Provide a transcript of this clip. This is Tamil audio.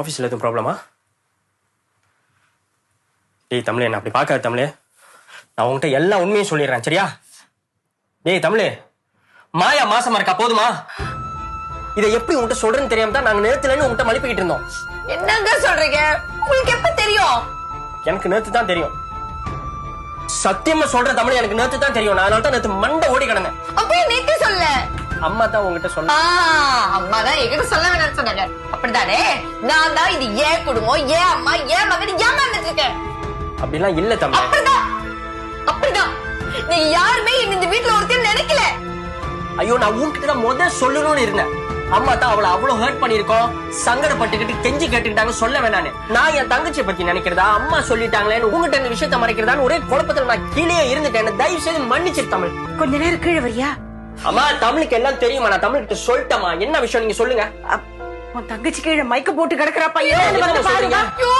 ஆஃபீஸில் எதுவும் ப்ராப்ளமா? டேய் தமிழே, நான் அப்படி பார்க்காது தமிழே. நான் உங்ககிட்ட எல்லா உண்மையும் சொல்லிடுறேன், சரியா? டேய் தமிழே, மாயா மாசமா இருக்கா போதுமா? இதை எப்படி உங்ககிட்ட சொல்றேன்னு தெரியாம தான் நாங்க நேரத்துலன்னு உங்ககிட்ட மலிப்பிக்கிட்டு இருந்தோம். என்னங்க சொல்றீங்க? உங்களுக்கு எப்ப தெரியும்? எனக்கு நேத்து தான் தெரியும். சத்தியமா சொல்ற தமிழ், எனக்கு நேத்து தான் தெரியும். நான் அதனால தான் நேத்து மண்டை ஓடி கிடந்தேன். அப்பயே நேத்து சொல்ல. அம்மா தான் உங்ககிட்ட சொல்ல. அம்மா தான் என்கிட்ட சொல்ல வேணாம்னு சொன்னாங்க. அப்படிதானே? நான் தான் இது ஏன் குடும்பம், ஏன் அம்மா, ஏன் மகன் ஏமாந்துட்டு இருக்கேன். அப்படிலாம் இல்ல தமிழ். அப்படிதான் நீங்க யாருமே இந்த வீட்டுல ஒருத்தர் நினைக்கல. ஐயோ, நான் உங்ககிட்ட தான் முதல்ல சொல்லணும்னு இருந்தேன். அம்மா தான் அவளை அவ்வளவு ஹர்ட் பண்ணிருக்கோம், சங்கடப்பட்டுக்கிட்டு கெஞ்சி கேட்டுக்கிட்டாங்க, சொல்ல வேணான்னு. நான் என் தங்கச்சியை பத்தி நினைக்கிறதா, அம்மா சொல்லிட்டாங்களேன்னு உங்ககிட்ட இந்த விஷயத்த மறைக்கிறதான்னு ஒரே குழப்பத்துல நான் கீழே இருந்துட்டேன். தயவு செய்து மன்னிச்சிரு தமிழ். கொஞ்ச நேரம் கீழே வரியா? அம்மா, தமிழுக்கு எல்லாம் தெரியுமா? நான் தமிழ்கிட்ட சொல்லிட்டேமா. என்ன விஷயம் நீங்க சொல்லுங்க. உன் தங்கச்சி கீழே மைக்க போட்டு கிடக்குறா பையன். ஐயோ